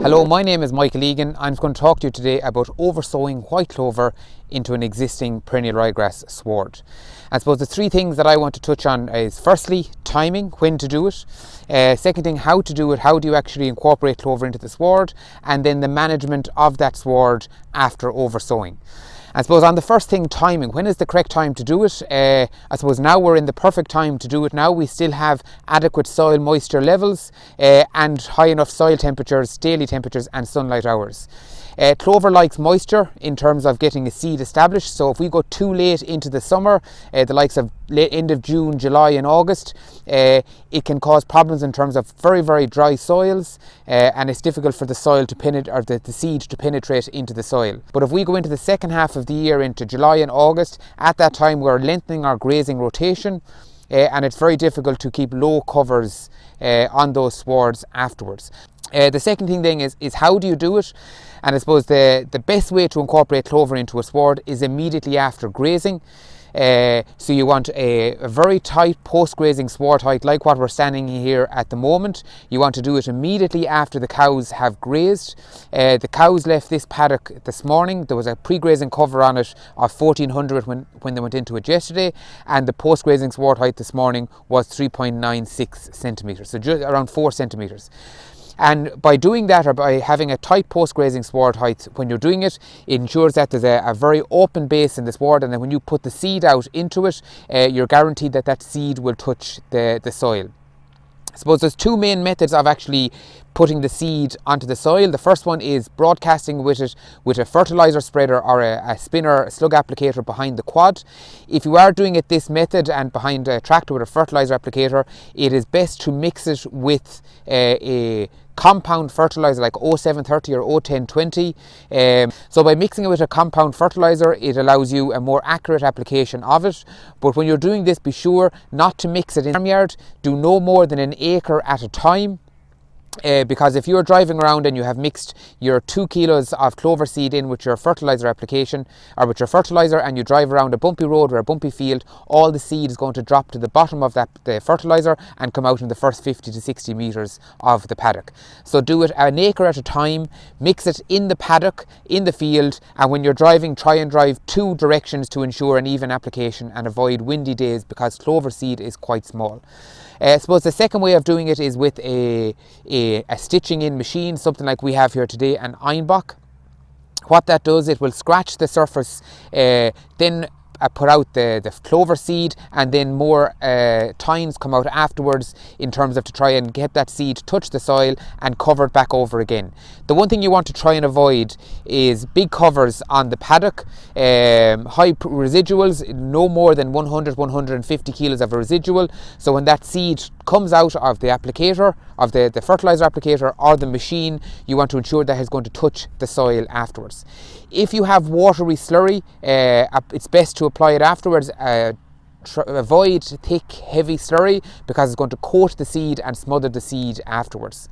Hello, my name is Michael Egan. I'm going to talk to you today about oversowing white clover into an existing perennial ryegrass sward. I suppose the three things that I want to touch on is firstly, timing, when to do it. Second thing, how to do it, how do you actually incorporate clover into the sward, and then the management of that sward after oversowing. I suppose on the first thing, timing. When is the correct time to do it? I suppose now we're in the perfect time to do it now. We still have adequate soil moisture levels and high enough soil temperatures, daily temperatures and sunlight hours. Clover likes moisture in terms of getting a seed established, so if we go too late into the summer, the likes of end of June, July and August, it can cause problems in terms of very dry soils, and it's difficult for the soil to penetrate, or the seed to penetrate into the soil. But if we go into the second half of the year, into July and August, at that time we're lengthening our grazing rotation, and it's very difficult to keep low covers on those swards afterwards. The second thing then is how do you do it? And I suppose the best way to incorporate clover into a sward is immediately after grazing. So you want a very tight post-grazing sward height like what we're standing here at the moment. You want to do it immediately after the cows have grazed. The cows left this paddock this morning. There was a pre-grazing cover on it of 1400 when they went into it yesterday, and the post-grazing sward height this morning was 3.96 centimetres, so just around 4 centimetres. And by doing that, or by having a tight post-grazing sward height when you're doing it, it ensures that there's a very open base in the sward, and then when you put the seed out into it, you're guaranteed that that seed will touch the soil. I suppose there's two main methods of actually putting the seed onto the soil. The first one is broadcasting with it with a fertilizer spreader or a spinner slug applicator behind the quad. If you are doing it this method and behind a tractor with a fertilizer applicator, it is best to mix it with a compound fertilizer like 0730 or 01020. So by mixing it with a compound fertilizer, it allows you a more accurate application of it. But when you're doing this, be sure not to mix it in the farmyard. Do no more than an acre at a time. Because if you're driving around and you have mixed your 2 kilos of clover seed in with your fertilizer application, or with your fertilizer, and you drive around a bumpy road or a bumpy field, all the seed is going to drop to the bottom of the fertilizer and come out in the first 50 to 60 metres of the paddock. So do it an acre at a time, mix it in the paddock, in the field, and when you're driving, try and drive 2 directions to ensure an even application and avoid windy days, because clover seed is quite small. I suppose the second way of doing it is with a stitching in machine, something like we have here today, an Einbach. What that does, it will scratch the surface, then put out the clover seed, and then more tines come out afterwards in terms of to try and get that seed touch the soil and cover it back over again. The one thing you want to try and avoid is big covers on the paddock, high residuals, no more than 150 kilos of a residual. So when that seed comes out of the applicator, of the fertilizer applicator or the machine, you want to ensure that it's going to touch the soil afterwards. If you have watery slurry, it's best to apply it afterwards. Avoid thick, heavy slurry, because it's going to coat the seed and smother the seed afterwards.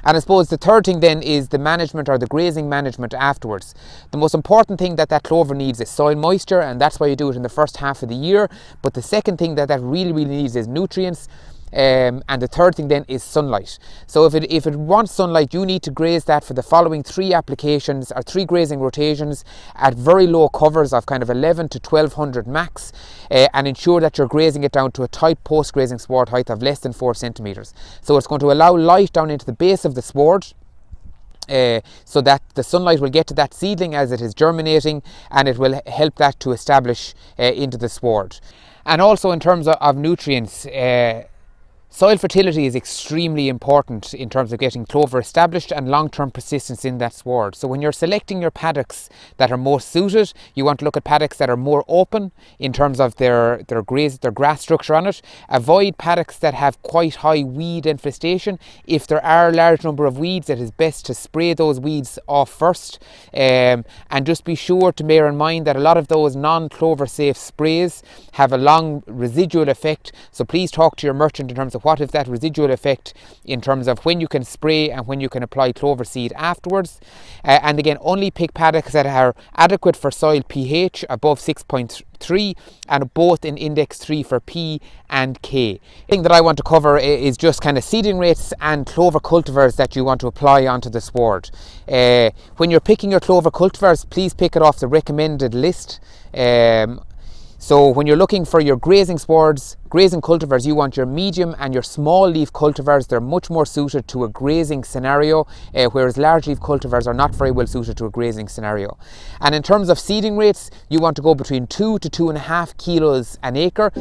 And I suppose the third thing then is the management, or the grazing management afterwards. The most important thing that clover needs is soil moisture, and that's why you do it in the first half of the year. But the second thing that really needs is nutrients. And the third thing then is sunlight. So if it wants sunlight, you need to graze that for the following 3 applications, or 3 grazing rotations at very low covers of kind of 11 to 1200 max, and ensure that you're grazing it down to a tight post-grazing sward height of less than 4 centimetres. So it's going to allow light down into the base of the sward, so that the sunlight will get to that seedling as it is germinating, and it will help that to establish into the sward. And also in terms of nutrients, soil fertility is extremely important in terms of getting clover established and long-term persistence in that sward. So when you're selecting your paddocks that are most suited, you want to look at paddocks that are more open in terms of their grass structure on it. Avoid paddocks that have quite high weed infestation. If there are a large number of weeds, it is best to spray those weeds off first, and just be sure to bear in mind that a lot of those non-clover safe sprays have a long residual effect. So please talk to your merchant in terms of what is that residual effect in terms of when you can spray and when you can apply clover seed afterwards. And again, only pick paddocks that are adequate for soil pH above 6.3 and both in index 3 for P and K. The thing that I want to cover is just kind of seeding rates and clover cultivars that you want to apply onto the sward. When you're picking your clover cultivars, please pick it off the recommended list. So when you're looking for your grazing swards, grazing cultivars, you want your medium and your small leaf cultivars. They're much more suited to a grazing scenario, whereas large leaf cultivars are not very well suited to a grazing scenario. And in terms of seeding rates, you want to go between 2 to 2.5 kilos an acre.